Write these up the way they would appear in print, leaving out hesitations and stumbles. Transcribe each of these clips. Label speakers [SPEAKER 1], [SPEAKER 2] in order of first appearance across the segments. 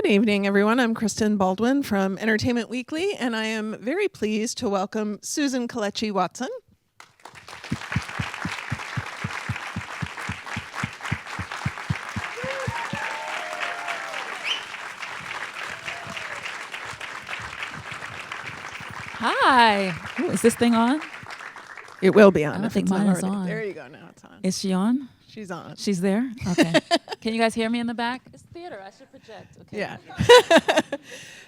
[SPEAKER 1] Good evening, everyone. I'm Kristen Baldwin from Entertainment Weekly, and I am very pleased to welcome Susan Kelechi Watson.
[SPEAKER 2] Hi. Ooh, is this thing on?
[SPEAKER 1] It will be on.
[SPEAKER 2] I don't
[SPEAKER 1] if
[SPEAKER 2] think
[SPEAKER 1] it's not
[SPEAKER 2] mine is
[SPEAKER 1] already.
[SPEAKER 2] on.
[SPEAKER 1] There you go. Now it's on.
[SPEAKER 2] Is she on?
[SPEAKER 1] She's on.
[SPEAKER 2] She's there? Okay. Can you guys hear me in the back? It's theater. I should project. Okay.
[SPEAKER 1] Yeah.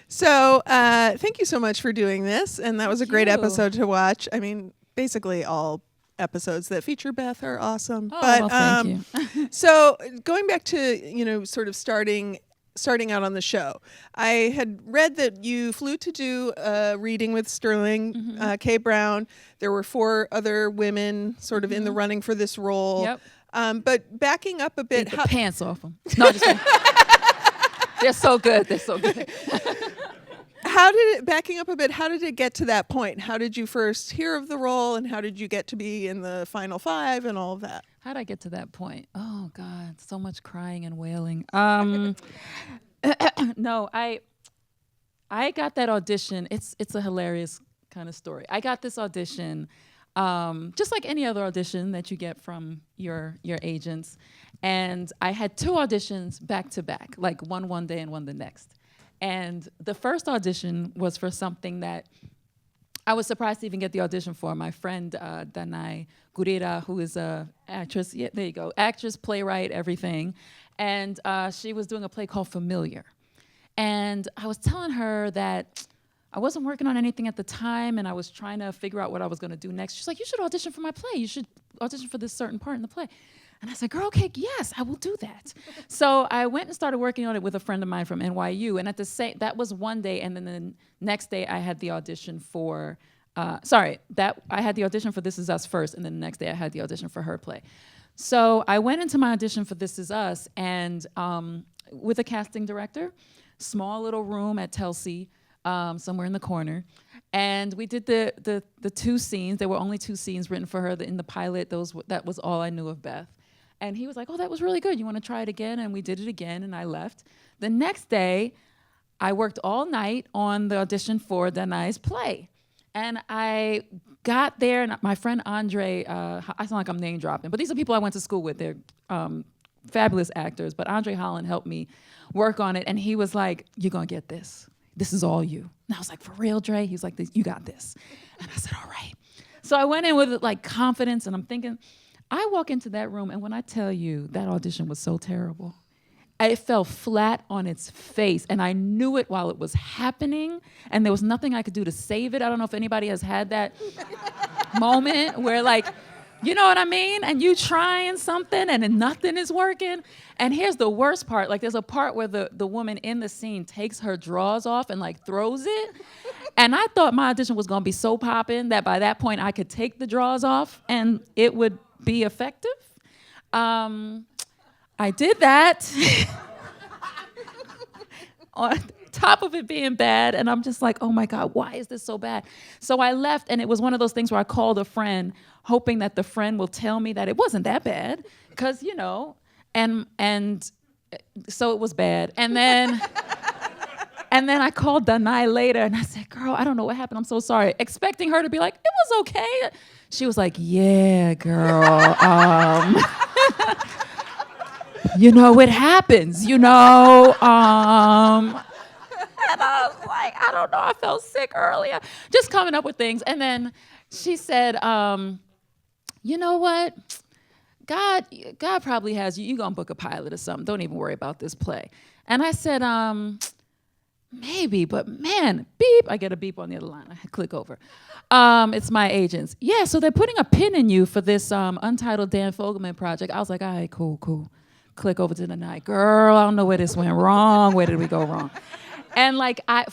[SPEAKER 1] So thank you so much for doing this, and that was a great episode to watch. I mean, basically all episodes that feature Beth are awesome.
[SPEAKER 2] Oh,
[SPEAKER 1] But
[SPEAKER 2] well, thank you.
[SPEAKER 1] so going back to sort of starting out on the show, I had read that you flew to do a reading with Sterling K. Brown. There were 4 other women sort of in the running for this role.
[SPEAKER 2] Yep.
[SPEAKER 1] But backing up a bit,
[SPEAKER 2] Beat the pants off them. No, just kidding. They're so good. They're so good.
[SPEAKER 1] Backing up a bit, how did it get to that point? How did you first hear of the role, and how did you get to be in the final 5 and all of that?
[SPEAKER 2] How did I get to that point? Oh God, so much crying and wailing. No, I got that audition. It's a hilarious kind of story. I got this audition, just like any other audition that you get from your agents, and I had 2 auditions back to back, like one day and one the next. And the first audition was for something that I was surprised to even get the audition for. My friend Danai Gurira, who is a actress, yeah, there you go, actress, playwright, everything. And she was doing a play called Familiar. And I was telling her that I wasn't working on anything at the time, and I was trying to figure out what I was going to do next. She's like, you should audition for my play. You should audition for this certain part in the play. And I said, girl, okay, yes, I will do that. So I went and started working on it with a friend of mine from NYU. And that was one day, and then the next day I had the audition for, I had the audition for This Is Us first, and then the next day I had the audition for her play. So I went into my audition for This Is Us, and with a casting director, small little room at Telsey, somewhere in the corner. And we did the 2 scenes. There were only 2 scenes written for her in the pilot. That was all I knew of Beth. And he was like, oh, that was really good. You want to try it again? And we did it again, and I left. The next day, I worked all night on the audition for Danai's play. And I got there, and my friend Andre, I sound like I'm name dropping, but these are people I went to school with. They're fabulous actors, but Andre Holland helped me work on it, and he was like, you're going to get this. This is all you. And I was like, for real, Dre? He was like, you got this. And I said, all right. So I went in with like confidence, and I'm thinking, I walk into that room, and when I tell you that audition was so terrible, it fell flat on its face, and I knew it while it was happening, and there was nothing I could do to save it. I don't know if anybody has had that moment where, like, you know what I mean? And you trying something, and then nothing is working. And here's the worst part. Like, there's a part where the woman in the scene takes her drawers off and, like, throws it. And I thought my audition was going to be so popping that by that point I could take the drawers off, and it would be effective. I did that on top of it being bad, and I'm just like, oh my God, why is this so bad? So I left, and it was one of those things where I called a friend hoping that the friend will tell me that it wasn't that bad, because, and so it was bad. And then I called Danai later, and I said, girl, I don't know what happened. I'm so sorry. Expecting her to be like, it was okay. She was like, yeah, girl. It happens, And I was like, I don't know. I felt sick earlier. Just coming up with things. And then she said, you know what? God probably has you. You're going to book a pilot or something. Don't even worry about this play. And I said, maybe, but man, beep. I get a beep on the other line. I click over. It's my agents. Yeah, so they're putting a pin in you for this untitled Dan Fogelman project. I was like, all right, cool. Click over to the night. Girl, I don't know where this went wrong. Where did we go wrong? And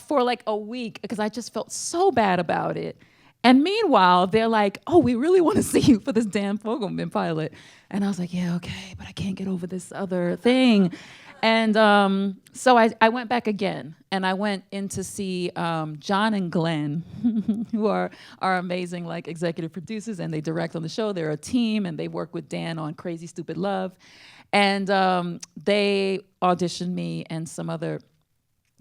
[SPEAKER 2] for a week, because I just felt so bad about it. And meanwhile, they're like, oh, we really want to see you for this Dan Fogelman pilot. And I was like, yeah, okay, but I can't get over this other thing. And so I went back again, and I went in to see John and Glenn, who are amazing executive producers, and they direct on the show. They're a team, and they work with Dan on Crazy Stupid Love. And they auditioned me and some other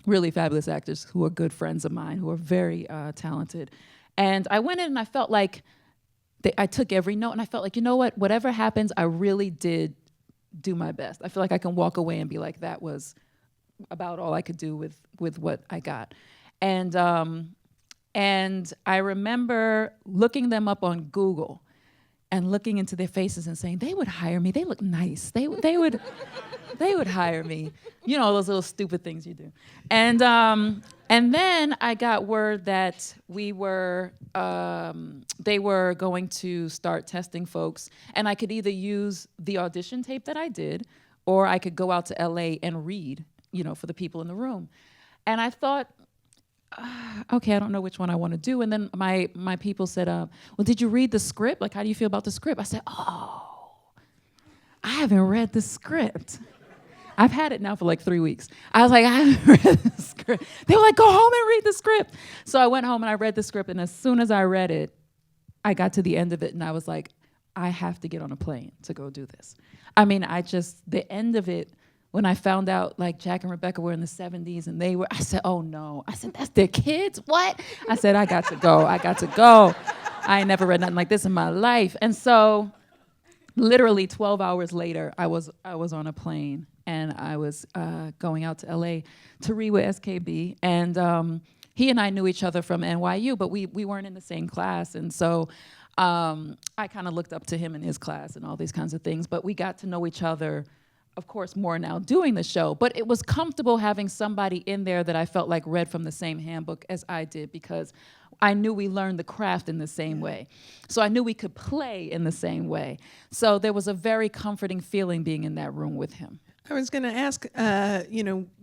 [SPEAKER 2] really fabulous actors who are good friends of mine, who are very talented. And I went in and I felt like I took every note and I felt like, you know what, whatever happens, I really did do my best. I feel like I can walk away and be like, that was about all I could do with what I got. And I remember looking them up on Google and looking into their faces and saying, they would hire me. They look nice. They would hire me. You know, those little stupid things you do. And then I got word that they were going to start testing folks, and I could either use the audition tape that I did, or I could go out to LA and read, you know, for the people in the room. And I thought, okay, I don't know which one I want to do. And then my people said, well, did you read the script? Like, how do you feel about the script? I said, oh, I haven't read the script. I've had it now for like 3 weeks. I was like, I haven't read the script. They were like, go home and read the script. So I went home and I read the script. And as soon as I read it, I got to the end of it and I was like, I have to get on a plane to go do this. I mean, the end of it, when I found out like Jack and Rebecca were in the 70s and I said, oh no. I said, that's their kids? What? I said, I got to go. I ain't never read nothing like this in my life. And so literally 12 hours later, I was on a plane and I was going out to LA to read with SKB. And he and I knew each other from NYU, but we weren't in the same class. And so I kind of looked up to him in his class and all these kinds of things. But we got to know each other, of course, more now doing the show. But it was comfortable having somebody in there that I felt like read from the same handbook as I did, because I knew we learned the craft in the same way. So I knew we could play in the same way. So there was a very comforting feeling being in that room with him.
[SPEAKER 1] I was going to ask,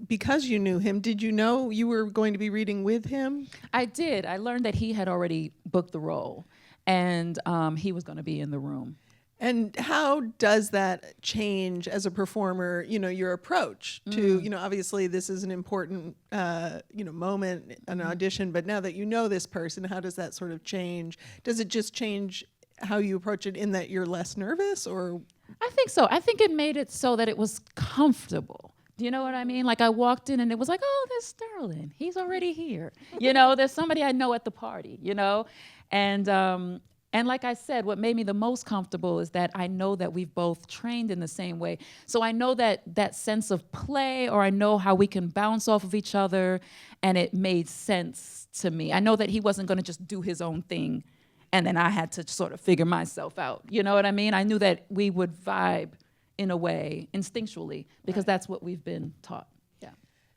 [SPEAKER 1] because you knew him, did you know you were going to be reading with him?
[SPEAKER 2] I did. I learned that he had already booked the role, and he was going to be in the room.
[SPEAKER 1] And how does that change as a performer, your approach to, obviously this is an important, moment, an audition, but now that you know this person, how does that sort of change? Does it just change how you approach it in that you're less nervous, or?
[SPEAKER 2] I think so. I think it made it so that it was comfortable. Do you know what I mean? Like I walked in and it was like, oh, there's Sterling. He's already here. There's somebody I know at the party, And like I said, what made me the most comfortable is that I know that we've both trained in the same way. So I know that sense of play, or I know how we can bounce off of each other, and it made sense to me. I know that he wasn't going to just do his own thing, and then I had to sort of figure myself out. You know what I mean? I knew that we would vibe in a way, instinctually, because that's what we've been taught.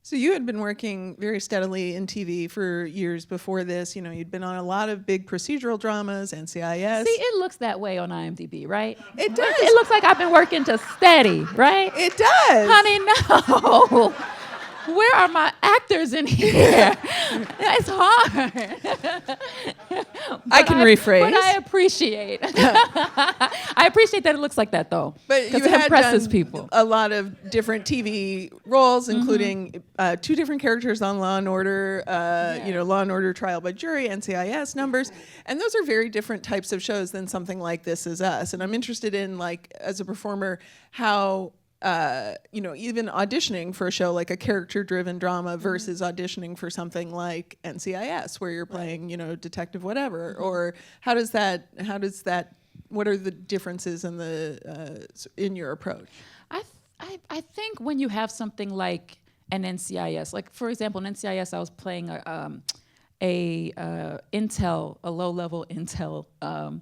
[SPEAKER 1] So you had been working very steadily in TV for years before this. You'd been on a lot of big procedural dramas, NCIS.
[SPEAKER 2] See, it looks that way on IMDb, right?
[SPEAKER 1] It does.
[SPEAKER 2] It looks like I've been working just steady, right?
[SPEAKER 1] It does.
[SPEAKER 2] Honey, no. Where are my actors in here? It's hard.
[SPEAKER 1] I can rephrase.
[SPEAKER 2] But I appreciate. I appreciate that it looks like that, though.
[SPEAKER 1] But you
[SPEAKER 2] it
[SPEAKER 1] had
[SPEAKER 2] impresses
[SPEAKER 1] done
[SPEAKER 2] people.
[SPEAKER 1] A lot of different TV roles, including 2 different characters on Law and Order, Law and Order Trial by Jury, NCIS Numbers, and those are very different types of shows than something like This Is Us. And I'm interested in, like, as a performer, how even auditioning for a show like a character-driven drama versus auditioning for something like NCIS, where you're playing, detective whatever, or how does that? What are the differences in your approach?
[SPEAKER 2] I think when you have something like an NCIS, like for example, in NCIS, I was playing a low-level intel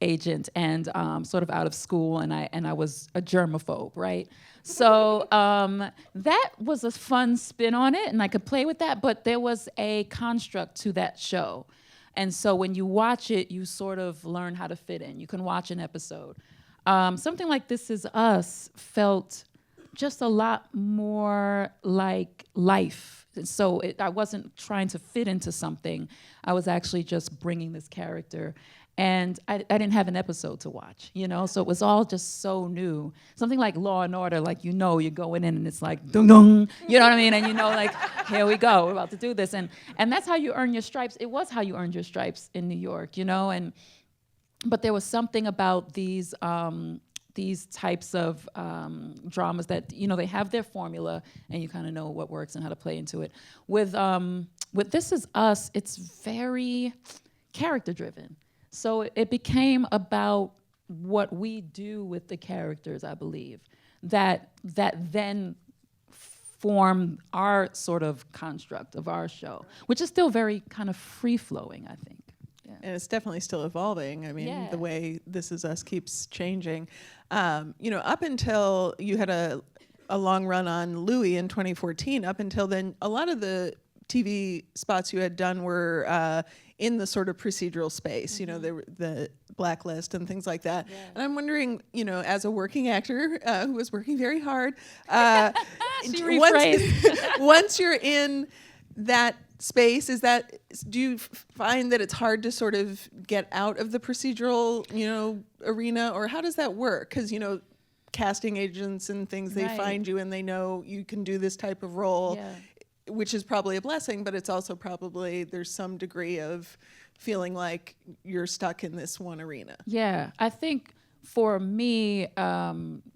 [SPEAKER 2] agent, and sort of out of school, and I was a germaphobe, right? So that was a fun spin on it, and I could play with that, but there was a construct to that show. And so when you watch it, you sort of learn how to fit in. You can watch an episode. Something like This Is Us felt just a lot more like life. So I wasn't trying to fit into something. I was actually just bringing this character. And I didn't have an episode to watch, so it was all just so new. Something like Law and Order, like, you're going in and it's like, dung dung, you know what I mean? And like, here we go, we're about to do this. And that's how you earn your stripes. It was how you earned your stripes in New York, but there was something about these these types of dramas that, you know, they have their formula and you kind of know what works and how to play into it. With This Is Us, it's very character driven. So it became about what we do with the characters, I believe, that then form our sort of construct of our show, which is still very kind of free-flowing, I think. Yeah.
[SPEAKER 1] And it's definitely still evolving. I mean, the way This Is Us keeps changing. You know, up until you had a long run on Louis in 2014, up until then, a lot of the TV spots you had done were in the sort of procedural space, you know, the Blacklist and things like that. Yeah. And I'm wondering, you know, as a working actor who was working very hard, once you're in that space, do you find that it's hard to sort of get out of the procedural, you know, arena, or how does that work? Because, you know, casting agents and things, they find you and they know you can do this type of role. Yeah. Which is probably a blessing, but it's also probably there's some degree of feeling like you're stuck in this one arena.
[SPEAKER 2] Yeah, I think for me,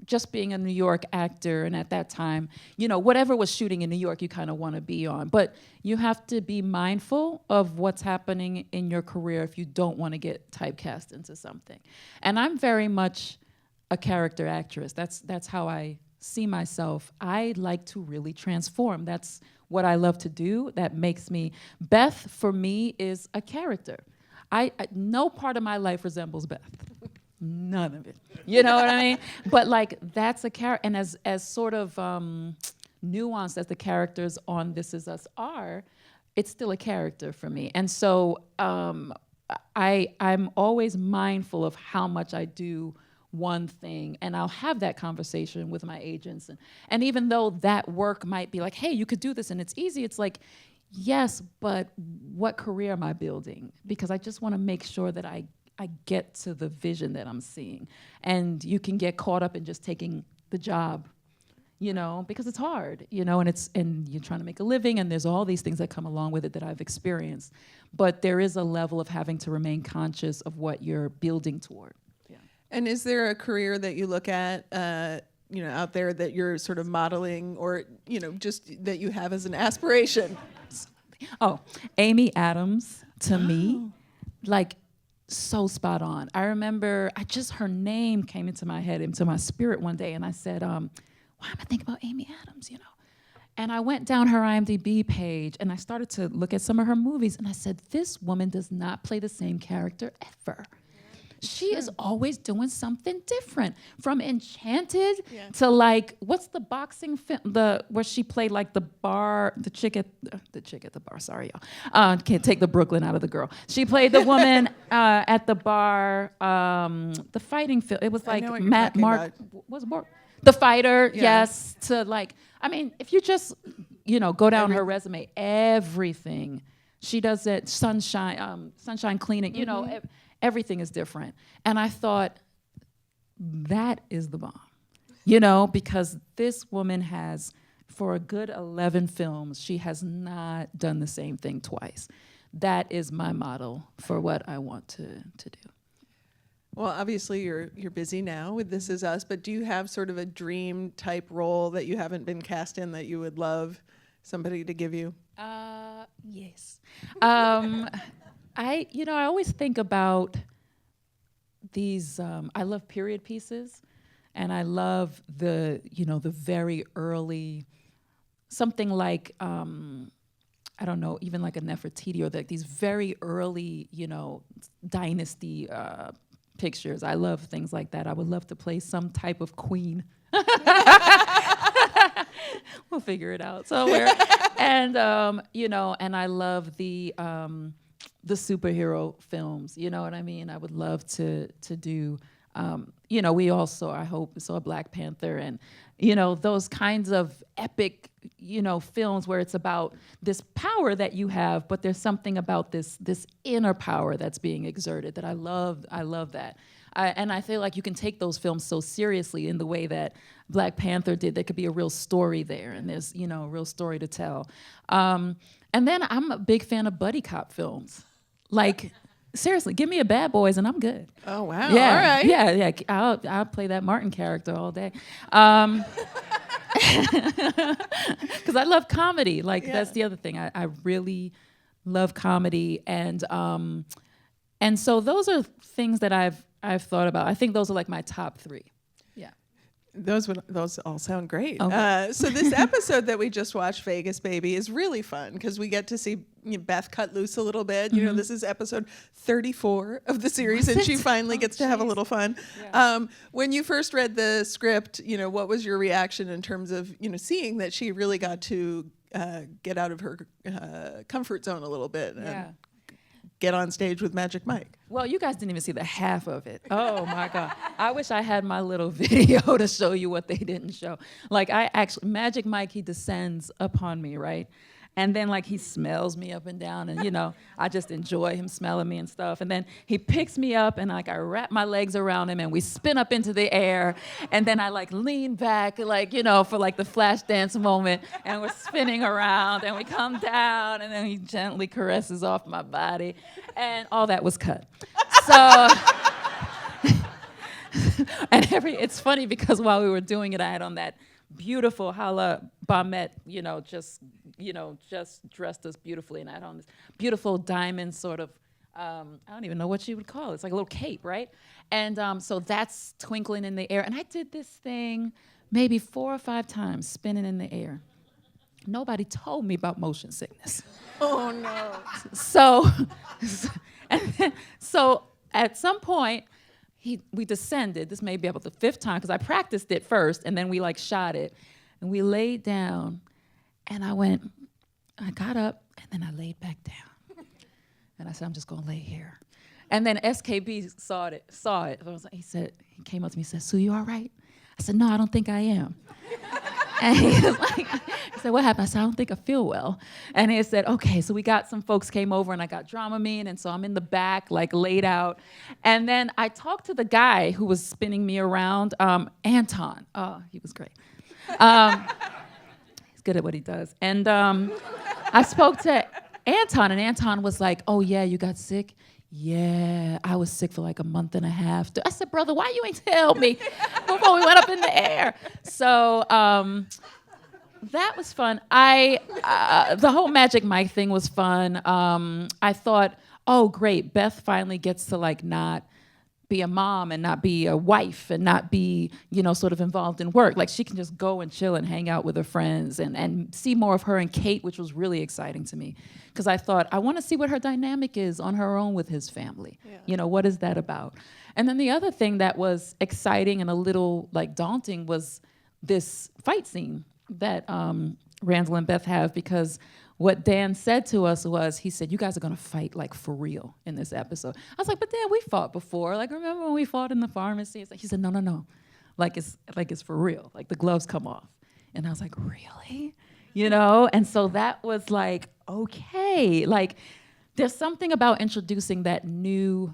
[SPEAKER 2] just being a New York actor, and at that time, you know, whatever was shooting in New York, you kind of want to be on. But you have to be mindful of what's happening in your career if you don't want to get typecast into something. And I'm very much a character actress. That's how I see myself. I like to really transform. That's what I love to do. That makes me. Beth, for me, is a character. I no part of my life resembles Beth. None of it. You know what I mean? But like that's a character, and as sort of nuanced as the characters on This Is Us are, it's still a character for me. And so I'm always mindful of how much I do one thing, and I'll have that conversation with my agents. And even though that work might be like, hey, you could do this and it's easy, it's like, yes, but what career am I building? Because I just want to make sure that I get to the vision that I'm seeing. And you can get caught up in just taking the job, you know, because it's hard, you know, and you're trying to make a living, and there's all these things that come along with it that I've experienced. But there is a level of having to remain conscious of what you're building toward.
[SPEAKER 1] And is there a career that you look at, you know, out there that you're sort of modeling, or, you know, just that you have as an aspiration?
[SPEAKER 2] Oh, Amy Adams, to me, like, so spot on. I remember, her name came into my head, into my spirit one day, and I said, why am I thinking about Amy Adams, you know? And I went down her IMDb page, and I started to look at some of her movies, and I said, this woman does not play the same character ever. She is always doing something different, from Enchanted to like, what's the boxing film, where she played like the chick at the bar. Sorry, y'all. Can't take the Brooklyn out of the girl. She played the woman at the bar. The fighting film. It was like Matt Mark. Was it The Fighter? Yeah. Yes. To like, I mean, if you just, you know, go down her resume, everything she does it. Sunshine Cleaning. You know. Everything is different. And I thought, that is the bomb. You know, because this woman has, for a good 11 films, she has not done the same thing twice. That is my model for what I want to do.
[SPEAKER 1] Well, obviously you're busy now with This Is Us, but do you have sort of a dream type role that you haven't been cast in that you would love somebody to give you?
[SPEAKER 2] Yes. I always think about these, I love period pieces, and I love the very early, something like, I don't know, even like a Nefertiti, or these very early, you know, dynasty pictures. I love things like that. I would love to play some type of queen. We'll figure it out somewhere. And, and I love the superhero films, you know what I mean? I would love to do, we also, I hope, saw Black Panther, and, you know, those kinds of epic, you know, films where it's about this power that you have, but there's something about this inner power that's being exerted that I love that. And I feel like you can take those films so seriously in the way that Black Panther did. There could be a real story there, and there's, you know, a real story to tell. And then I'm a big fan of buddy cop films. Like, Seriously, give me a Bad Boys and I'm good.
[SPEAKER 1] Oh, wow.
[SPEAKER 2] Yeah,
[SPEAKER 1] All right.
[SPEAKER 2] yeah. I'll play that Martin character all day. Because I love comedy. Like that's the other thing. I really love comedy, and so those are things that I've thought about. I think those are like my top 3. Yeah.
[SPEAKER 1] Those all sound great.
[SPEAKER 2] Okay.
[SPEAKER 1] So this episode that we just watched, Vegas Baby, is really fun because we get to see Beth cut loose a little bit. You know, this is episode 34 of the series, and she finally gets to have a little fun.
[SPEAKER 2] Yeah.
[SPEAKER 1] When you first read the script, you know, what was your reaction in terms of, you know, seeing that she really got to get out of her comfort zone a little bit and get on stage with Magic Mike?
[SPEAKER 2] Well, you guys didn't even see the half of it. Oh my God. I wish I had my little video to show you what they didn't show. Like Magic Mike, he descends upon me, right? And then like he smells me up and down, and you know, I just enjoy him smelling me and stuff. And then he picks me up and like I wrap my legs around him and we spin up into the air. And then I like lean back, like, you know, for like the flash dance moment, and we're spinning around and we come down, and then he gently caresses off my body, and all that was cut. So and it's funny because while we were doing it, I had on that beautiful Hala Bamet, just dressed us beautifully, and I had on this beautiful diamond sort of, I don't even know what you would call it. It's like a little cape, right? And so that's twinkling in the air. And I did this thing maybe 4 or 5 times, spinning in the air. Nobody told me about motion sickness.
[SPEAKER 1] Oh, no.
[SPEAKER 2] So at some point, we descended. This may be about the 5th time because I practiced it first, and then we like shot it, and we laid down, and I got up, and then I laid back down, and I said, I'm just gonna lay here, and then SKB saw it. He came up to me and said, "Sue, you all right?" I said, "No, I don't think I am." And he said, "What happened?" I said, "I don't think I feel well." And he said, "Okay." So we got some folks came over, and I got Dramamine, and so I'm in the back, like laid out. And then I talked to the guy who was spinning me around, Anton. Oh, he was great. He's good at what he does. And I spoke to Anton, and Anton was like, "Oh yeah, you got sick?" "Yeah, I was sick for like a month and a half." I said, "Brother, why you ain't tell me before we went up in the air?" So that was fun. The whole Magic Mike thing was fun. I thought, oh great, Beth finally gets to like not be a mom and not be a wife and not be, sort of involved in work. Like she can just go and chill and hang out with her friends and see more of her and Kate, which was really exciting to me. Because I thought, I want to see what her dynamic is on her own with his family. Yeah. What is that about? And then the other thing that was exciting and a little like daunting was this fight scene that Randall and Beth have, because what Dan said to us was, he said, "You guys are gonna fight like for real in this episode." I was like, "But Dan, we fought before. Like, remember when we fought in the pharmacy?" He said, No. Like it's for real. Like the gloves come off." And I was like, "Really?" And so that was like, okay. Like there's something about introducing that new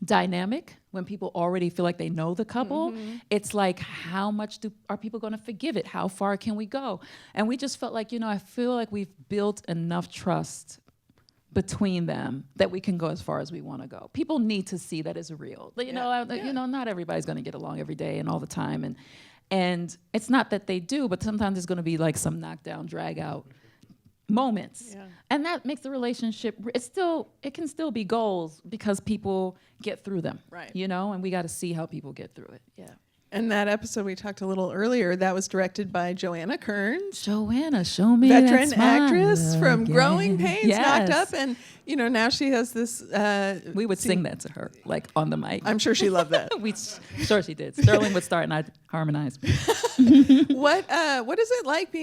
[SPEAKER 2] dynamic when people already feel like they know the couple. Mm-hmm. It's like, how much are people going to forgive it? How far can we go? And we just felt like, I feel like we've built enough trust between them that we can go as far as we want to go. People need to see that it's real. Not everybody's going to get along every day and all the time, and it's not that they do, but sometimes there's going to be like some knockdown, drag out moments. Yeah. And that makes the relationship, it can still be goals because people get through them. Right. And we got to see how people get through it. Yeah.
[SPEAKER 1] And that episode we talked a little earlier, that was directed by Joanna Kearns.
[SPEAKER 2] Joanna, show me
[SPEAKER 1] veteran
[SPEAKER 2] that
[SPEAKER 1] actress from
[SPEAKER 2] again.
[SPEAKER 1] Growing Pains, Knocked Up, and now she has this.
[SPEAKER 2] We would sing that to her, like on the mic.
[SPEAKER 1] I'm sure she loved that.
[SPEAKER 2] Sure she did. Sterling would start and I'd harmonize.
[SPEAKER 1] What is it like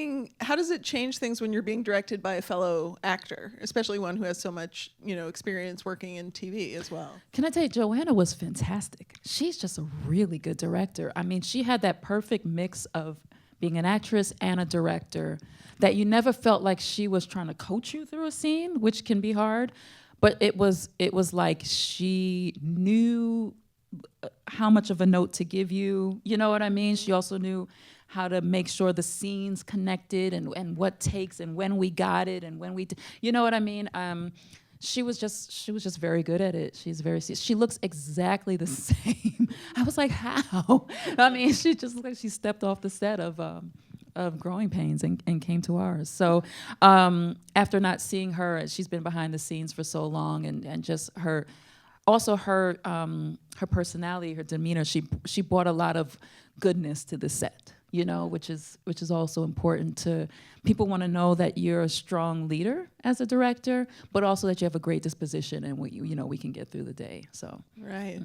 [SPEAKER 1] how does it change things when you're being directed by a fellow actor, especially one who has so much, experience working in TV as well?
[SPEAKER 2] Can I tell you, Joanna was fantastic. She's just a really good director. I mean, she had that perfect mix of being an actress and a director that you never felt like she was trying to coach you through a scene, which can be hard, but it was like she knew how much of a note to give you. You know what I mean? She also knew how to make sure the scenes connected and what takes and when we got it and when we, you know what I mean? she was just very good at it. She looks exactly the same. I was like, how? I mean, she just looked like she stepped off the set of Growing Pains and came to ours. So after not seeing her, she's been behind the scenes for so long, and just her personality, her demeanor, she brought a lot of goodness to the set, which is also important. To people want to know that you're a strong leader as a director, but also that you have a great disposition and we can get through the day. So
[SPEAKER 1] right.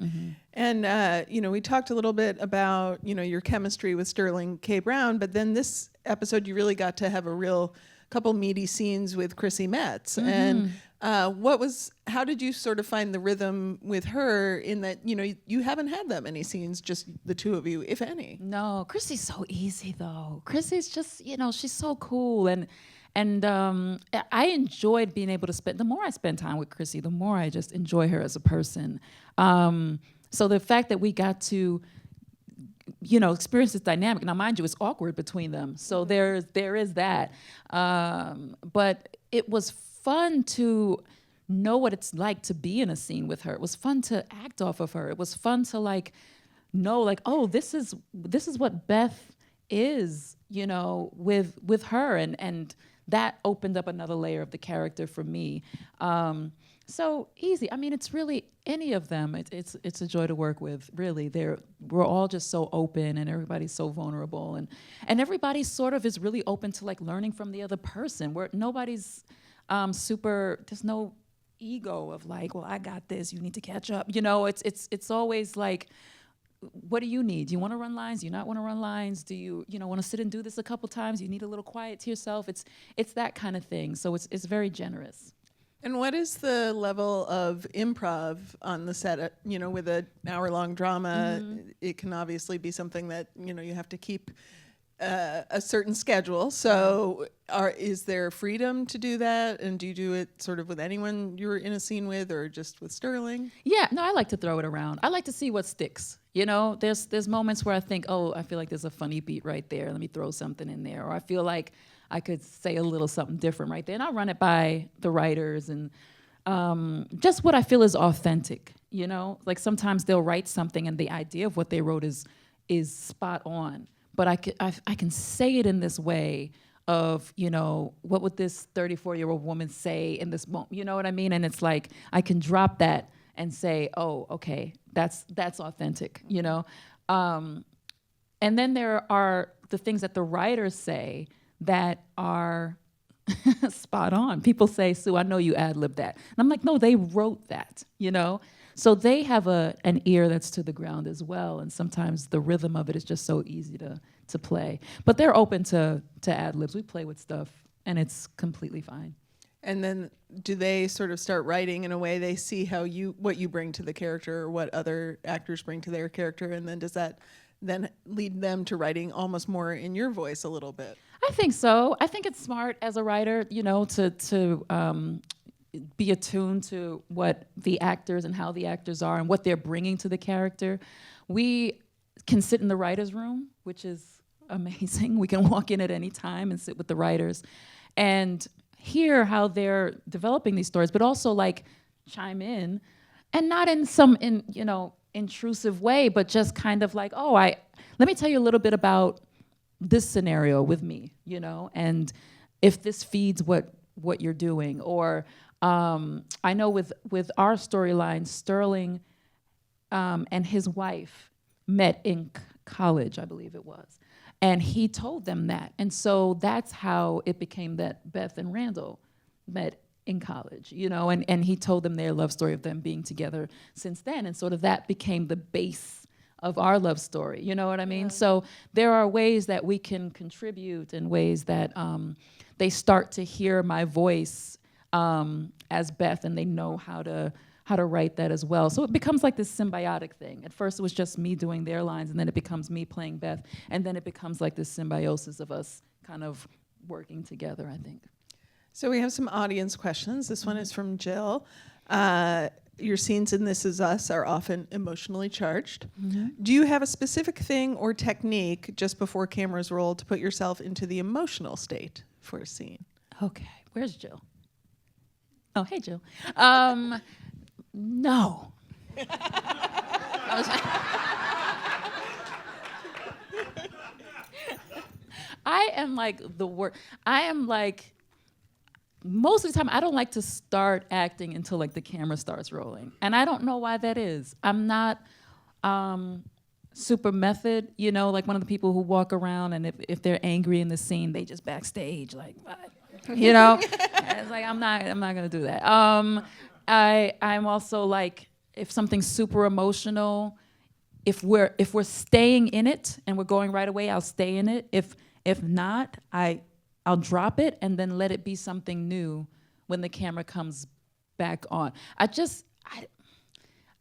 [SPEAKER 1] And we talked a little bit about your chemistry with Sterling K. Brown, but then this episode you really got to have a real couple meaty scenes with Chrissy Metz. And how did you sort of find the rhythm with her in that, you haven't had that many scenes, just the two of you, if any?
[SPEAKER 2] No, Chrissy's so easy though. Chrissy's just, she's so cool. And I enjoyed being able to the more I spend time with Chrissy, the more I just enjoy her as a person. So the fact that we got to, experience this dynamic. Now, mind you, it's awkward between them. So there is that. But it was fun to know what it's like to be in a scene with her. It was fun to act off of her. It was fun to know oh, this is what Beth is, with her, and that opened up another layer of the character for me. So easy. I mean, it's really any of them. It's a joy to work with. Really, we're all just so open, and everybody's so vulnerable, and everybody sort of is really open to learning from the other person. Where nobody's super. There's no ego of well, I got this. You need to catch up. It's always what do you need? Do you want to run lines? Do you not want to run lines? Do you want to sit and do this a couple times? You need a little quiet to yourself. It's that kind of thing. So it's very generous.
[SPEAKER 1] And what is the level of improv on the set? With an hour-long drama, it can obviously be something that you have to keep a certain schedule. So, is there freedom to do that? And do you do it sort of with anyone you're in a scene with, or just with Sterling?
[SPEAKER 2] Yeah, no, I like to throw it around. I like to see what sticks. There's moments where I think, oh, I feel like there's a funny beat right there. Let me throw something in there. Or I feel like I could say a little something different right there. And I'll run it by the writers and just what I feel is authentic, sometimes they'll write something and the idea of what they wrote is spot on. But I can say it in this way of, what would this 34-year-old woman say in this moment? You know what I mean? And it's I can drop that and say, oh, okay, that's authentic, And then there are the things that the writers say that are spot on. People say, Sue, I know you ad-libbed that. And I'm like, no, they wrote that, So they have an ear that's to the ground as well. And sometimes the rhythm of it is just so easy to play. But they're open to ad-libs. We play with stuff, and it's completely fine.
[SPEAKER 1] And then do they sort of start writing in a way they see what you bring to the character or what other actors bring to their character? And then does that then lead them to writing almost more in your voice a little bit?
[SPEAKER 2] I think so. I think it's smart as a writer, to be attuned to what the actors and how the actors are and what they're bringing to the character. We can sit in the writer's room, which is amazing. We can walk in at any time and sit with the writers and hear how they're developing these stories, but also chime in, and not in some intrusive way, but just kind of let me tell you a little bit about this scenario with me, and if this feeds what you're doing. Or I know with our storyline, Sterling and his wife met in college, I believe it was. And he told them that. And so that's how it became that Beth and Randall met in college, and he told them their love story of them being together since then. And sort of that became the base of our love story, you know what I mean? Yeah. So there are ways that we can contribute and ways that they start to hear my voice as Beth, and they know how to write that as well. So it becomes this symbiotic thing. At first it was just me doing their lines, and then it becomes me playing Beth, and then it becomes this symbiosis of us kind of working together, I think.
[SPEAKER 1] So we have some audience questions. This one is from Jill. Your scenes in This Is Us are often emotionally charged. Mm-hmm. Do you have a specific thing or technique just before cameras roll to put yourself into the emotional state for a scene?
[SPEAKER 2] Okay, where's Jill? Oh, hey, Jill. No. I am like the worst. I am like, most of the time, I don't like to start acting until like the camera starts rolling. And I don't know why that is. I'm not super method, you know, like one of the people who walk around and if they're angry in the scene, they just backstage, like, what? You know? It's like, I'm not gonna do that. I'm also like, if something's super emotional, if we're staying in it and we're going right away, I'll stay in it. If not, I'll drop it and then let it be something new when the camera comes back on. I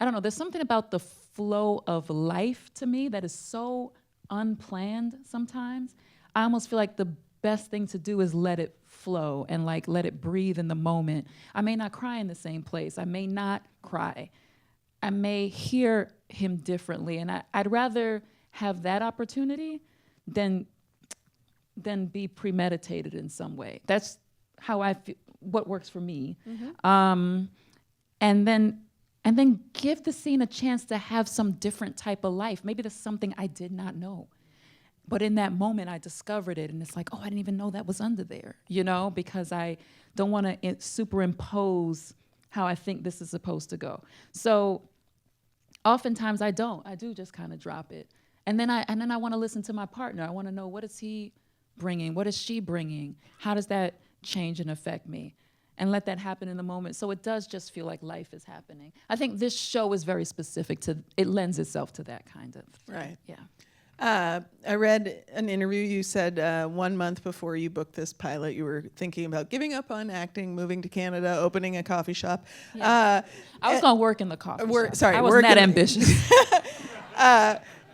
[SPEAKER 2] don't know, there's something about the flow of life to me that is so unplanned sometimes. I almost feel like the best thing to do is let it flow and like let it breathe in the moment. I may not cry in the same place. I may not cry. I may hear him differently. And I'd rather have that opportunity than be premeditated in some way. That's how I feel, what works for me. Mm-hmm. And then give the scene a chance to have some different type of life. Maybe there's something I did not know. But in that moment, I discovered it, and it's like, oh, I didn't even know that was under there, you know, because I don't want to superimpose how I think this is supposed to go. So oftentimes I don't. I do just kind of drop it. And then I want to listen to my partner. I want to know, what is he bringing? What is she bringing? How does that change and affect me? And let that happen in the moment. So it does just feel like life is happening. I think this show is very specific to, it lends itself to that kind of thing.
[SPEAKER 1] Right.
[SPEAKER 2] Yeah.
[SPEAKER 1] I read an interview. You said 1 month before you booked this pilot, you were thinking about giving up on acting, moving to Canada, opening a coffee shop.
[SPEAKER 2] Yeah. I was going to work in the coffee shop.
[SPEAKER 1] Sorry,
[SPEAKER 2] I wasn't that ambitious.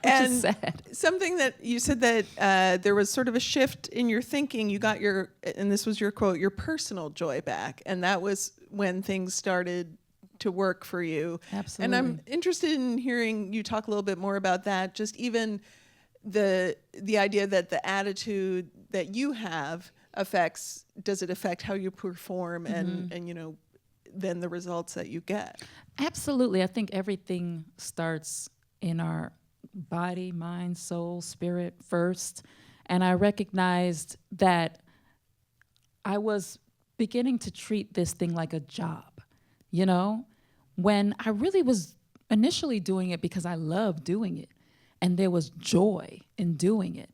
[SPEAKER 1] And
[SPEAKER 2] is sad.
[SPEAKER 1] Something that you said that there was sort of a shift in your thinking. You got your, and this was your quote, your personal joy back. And that was when things started to work for you.
[SPEAKER 2] Absolutely.
[SPEAKER 1] And I'm interested in hearing you talk a little bit more about that. Just even the idea that the attitude that you have does it affect how you perform and you know, then the results that you get?
[SPEAKER 2] Absolutely. I think everything starts in our body, mind, soul, spirit first. And I recognized that I was beginning to treat this thing like a job, you know, when I really was initially doing it because I loved doing it. And there was joy in doing it.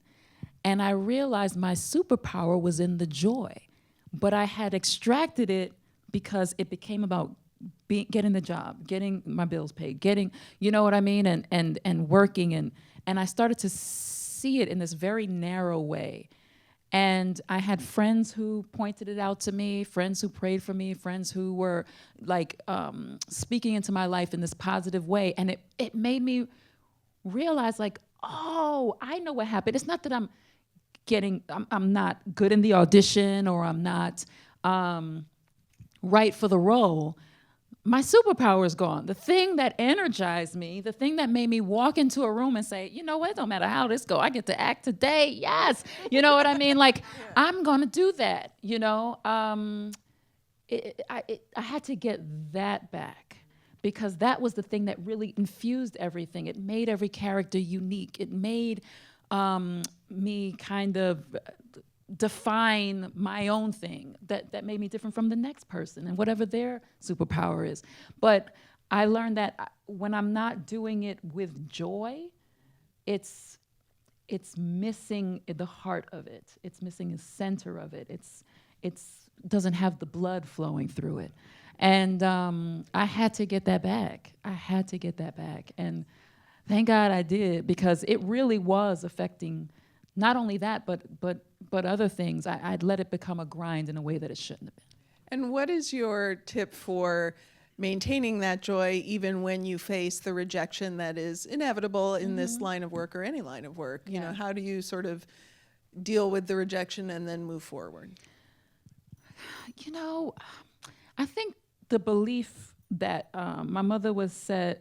[SPEAKER 2] And I realized my superpower was in the joy, but I had extracted it because it became about getting the job, getting my bills paid, getting, you know what I mean, and working, and I started to see it in this very narrow way. And I had friends who pointed it out to me, friends who prayed for me, friends who were like speaking into my life in this positive way, and it made me realize, like, oh, I know what happened. It's not that I'm not good in the audition, or I'm not right for the role. My superpower is gone. The thing that energized me, the thing that made me walk into a room and say, you know what, it don't matter how this go, I get to act today, yes. You know what I mean? Like, I'm gonna do that, you know? I had to get that back, because that was the thing that really infused everything. It made every character unique. It made me kind of define my own thing that made me different from the next person and whatever their superpower is. But I learned that when I'm not doing it with joy, it's missing the heart of it. It's missing the center of it. It's doesn't have the blood flowing through it. And I had to get that back. And thank God I did, because it really was affecting not only that, but other things. I'd let it become a grind in a way that it shouldn't have been.
[SPEAKER 1] And what is your tip for maintaining that joy even when you face the rejection that is inevitable in this line of work or any line of work? You know, how do you sort of deal with the rejection and then move forward?
[SPEAKER 2] You know, I think the belief that my mother would say,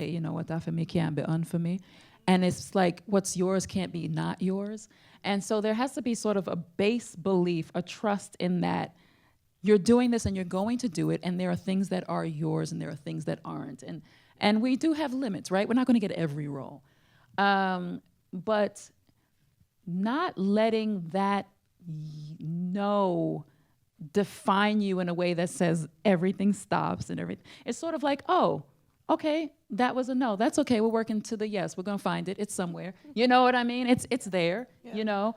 [SPEAKER 2] you know, what for me can't be un for me. And it's like, what's yours can't be not yours. And so there has to be sort of a base belief, a trust in that you're doing this and you're going to do it, and there are things that are yours and there are things that aren't. And we do have limits, right? We're not going to get every role. But not letting that no define you in a way that says everything stops and everything. It's sort of like, oh, okay, that was a no. That's okay. We're working to the yes. We're going to find it. It's somewhere. You know what I mean? It's there, you know.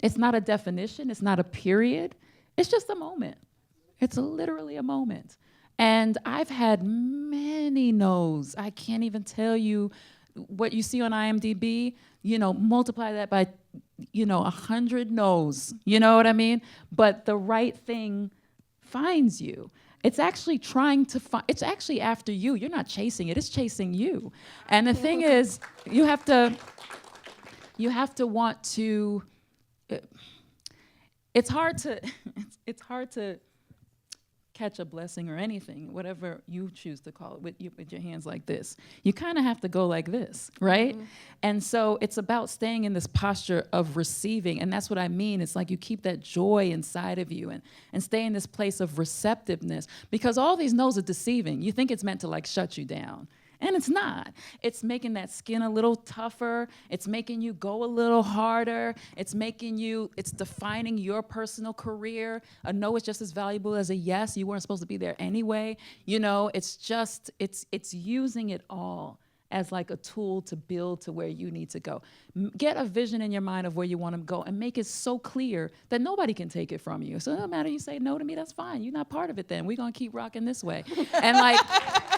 [SPEAKER 2] It's not a definition. It's not a period. It's just a moment. It's literally a moment. And I've had many no's. I can't even tell you what you see on IMDb, you know, multiply that by, you know, 100 no's. You know what I mean? But the right thing finds you. It's actually trying to find, it's actually after you. You're not chasing it, it's chasing you. And the thing is, you have to want to, it's hard to catch a blessing or anything, whatever you choose to call it, with your hands like this. You kind of have to go like this, right? Mm-hmm. And so it's about staying in this posture of receiving, and that's what I mean. It's like you keep that joy inside of you and stay in this place of receptiveness, because all these no's are deceiving. You think it's meant to like shut you down. And it's not. It's making that skin a little tougher. It's making you go a little harder. It's defining your personal career. A no is just as valuable as a yes. You weren't supposed to be there anyway. You know, it's using it all as like a tool to build to where you need to go. Get a vision in your mind of where you want to go and make it so clear that nobody can take it from you. So no matter you say no to me, that's fine. You're not part of it then. We're going to keep rocking this way. And like,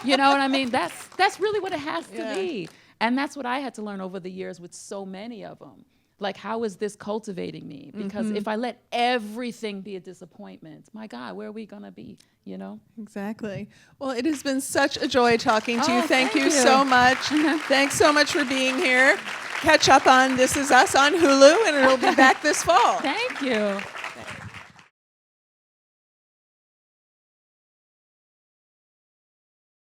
[SPEAKER 2] you know what I mean? That's really what it has to be. And that's what I had to learn over the years with so many of them. Like, how is this cultivating me? Because if I let everything be a disappointment, my God, where are we going to be, you know?
[SPEAKER 1] Exactly. Well, it has been such a joy talking to you. Thank you so much. Thanks so much for being here. Catch up on This Is Us on Hulu, and it'll be back this fall.
[SPEAKER 2] Thank you.